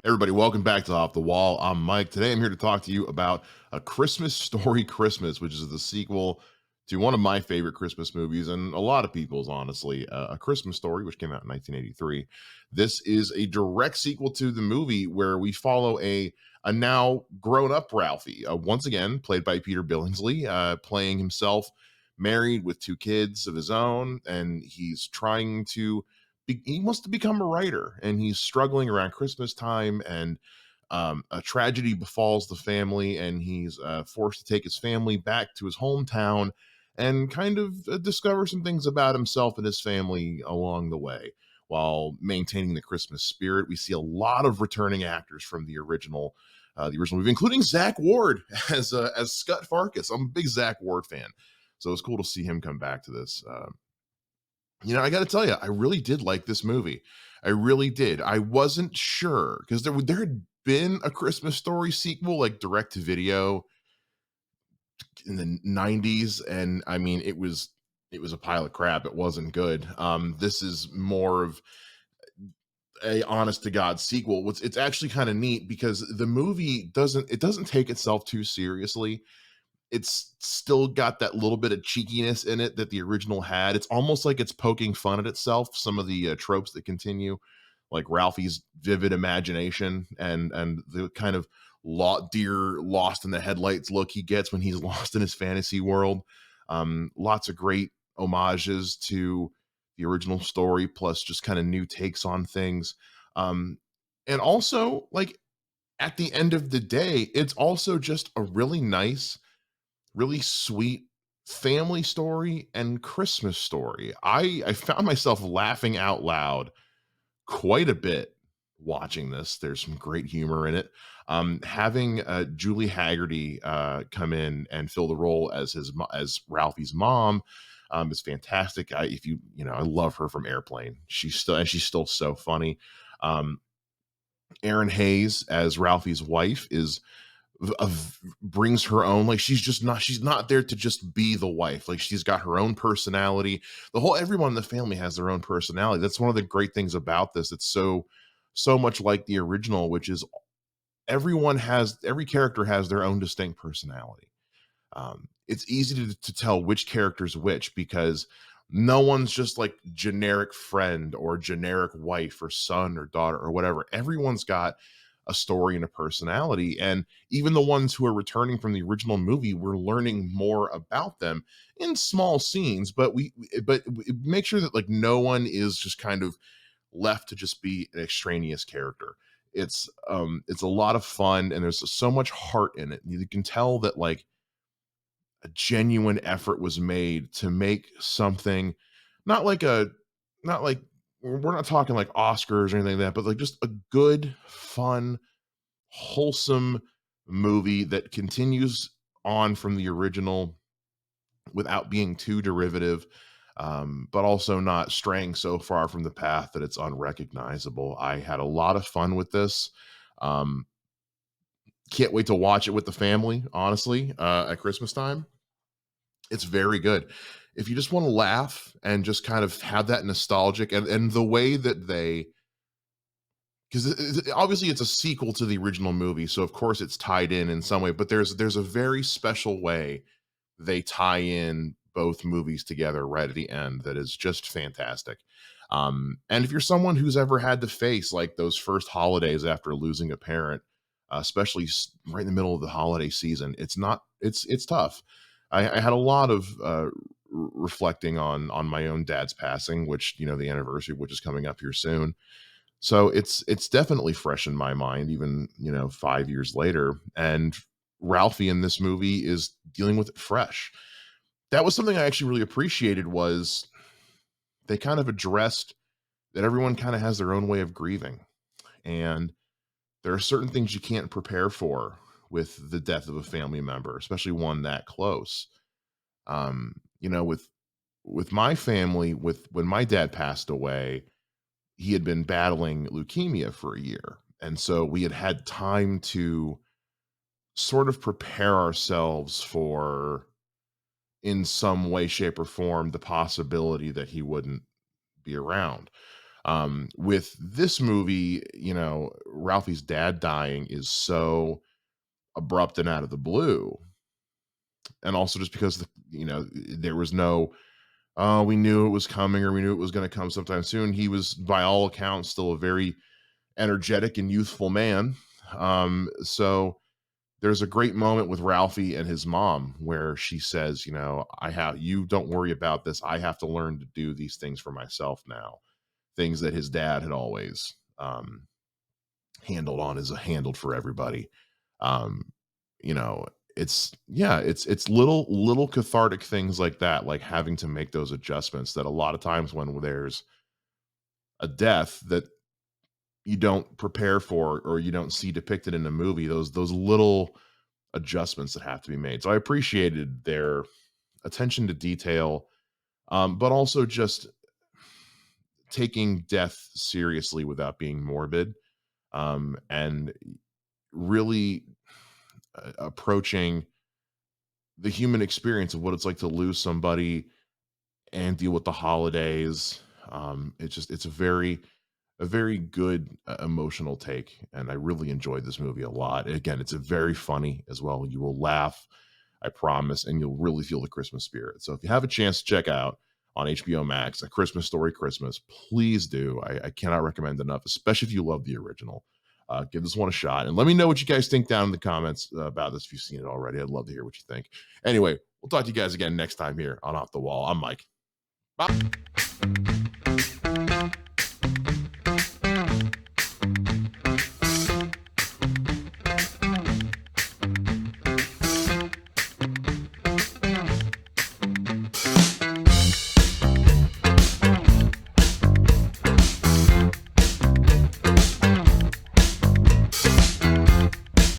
Everybody, welcome back to Off the Wall. I'm Mike. Today I'm here to talk to you about A Christmas Story Christmas, which is the sequel to one of my favorite Christmas movies and a lot of people's, honestly, A Christmas Story, which came out in 1983. This is a direct sequel to the movie where we follow a now grown up Ralphie, once again played by Peter Billingsley, playing himself, married with two kids of his own, and he's trying to he wants to become a writer, and he's struggling around Christmas time, and a tragedy befalls the family, and he's forced to take his family back to his hometown and kind of discover some things about himself and his family along the way while maintaining the Christmas spirit. We see a lot of returning actors from the original movie, including Zach Ward as Scott Farkas. I'm a big Zach Ward fan, so it's cool to see him come back to this. I got to tell you, I really did like this movie. I really did. I wasn't sure because there had been a Christmas Story sequel, like direct to video, in the 90s, and I mean, it was a pile of crap. It wasn't good. This is more of a honest to God sequel. It's actually kind of neat because the movie doesn't take itself too seriously. It's still got that little bit of cheekiness in it that the original had. It's almost like it's poking fun at itself. Some of the tropes that continue, like Ralphie's vivid imagination and the kind of deer lost in the headlights look he gets when he's lost in his fantasy world. Lots of great homages to the original story, plus just kind of new takes on things. Um, and also, like at the end of the day, it's also just a really nice, really sweet family story and Christmas story. I found myself laughing out loud quite a bit watching this. There's some great humor in it. Having Julie Haggerty come in and fill the role as as Ralphie's mom is fantastic. If I love her from Airplane. She's still so funny. Um, Erin Hayes as Ralphie's wife is brings her own, like, she's not there to just be the wife. Like, she's got her own personality. Everyone in the family has their own personality. That's one of the great things about this. It's so much like the original, which is every character has their own distinct personality. It's easy to tell which character's which because no one's just like generic friend or generic wife or son or daughter or whatever. Everyone's got a story and a personality. And even the ones who are returning from the original movie, we're learning more about them in small scenes, but we make sure that like no one is just kind of left to just be an extraneous character. It's a lot of fun and there's so much heart in it. You can tell that like a genuine effort was made to make something not like a not like we're not talking like Oscars or anything like that, but like just a good, fun, wholesome movie that continues on from the original without being too derivative, but also not straying so far from the path that it's unrecognizable. I had a lot of fun with this. Um, can't wait to watch it with the family, honestly, at Christmas time. It's very good. If you just want to laugh and just kind of have that nostalgic and the way that they because obviously it's a sequel to the original movie, so of course it's tied in some way, but there's a very special way they tie in both movies together right at the end that is just fantastic. And if you're someone who's ever had to face like those first holidays after losing a parent, especially right in the middle of the holiday season, it's tough. I had a lot of reflecting on my own dad's passing, which the anniversary, which is coming up here soon. So it's definitely fresh in my mind, even 5 years later. And Ralphie in this movie is dealing with it fresh. That was something I actually really appreciated was they kind of addressed that everyone kind of has their own way of grieving. And there are certain things you can't prepare for with the death of a family member, especially one that close. With my family, with when my dad passed away, he had been battling leukemia for a year. And so we had time to sort of prepare ourselves for, in some way, shape, or form, the possibility that he wouldn't be around. With this movie, Ralphie's dad dying is so abrupt and out of the blue, and also just because there was no, oh, we knew it was coming, or we knew it was going to come sometime soon. He was, by all accounts, still a very energetic and youthful man. So there's a great moment with Ralphie and his mom where she says, I have, you don't worry about this. I have to learn to do these things for myself now. Things that his dad had always handled for everybody. Um, you know, it's, yeah, it's little cathartic things like that, like having to make those adjustments that a lot of times when there's a death that you don't prepare for or you don't see depicted in a movie, those little adjustments that have to be made. So I appreciated their attention to detail, but also just taking death seriously without being morbid, and really approaching the human experience of what it's like to lose somebody and deal with the holidays. It's a very good emotional take, and I really enjoyed this movie a lot. Again, it's a very funny as well. You will laugh, I promise, and you'll really feel the Christmas spirit. So if you have a chance to check out on HBO Max, A Christmas Story Christmas, please do. I cannot recommend enough, especially if you love the original. Give this one a shot and let me know what you guys think down in the comments about this if you've seen it already. I'd love to hear what you think. Anyway, we'll talk to you guys again next time here on Off the Wall. I'm Mike. Bye.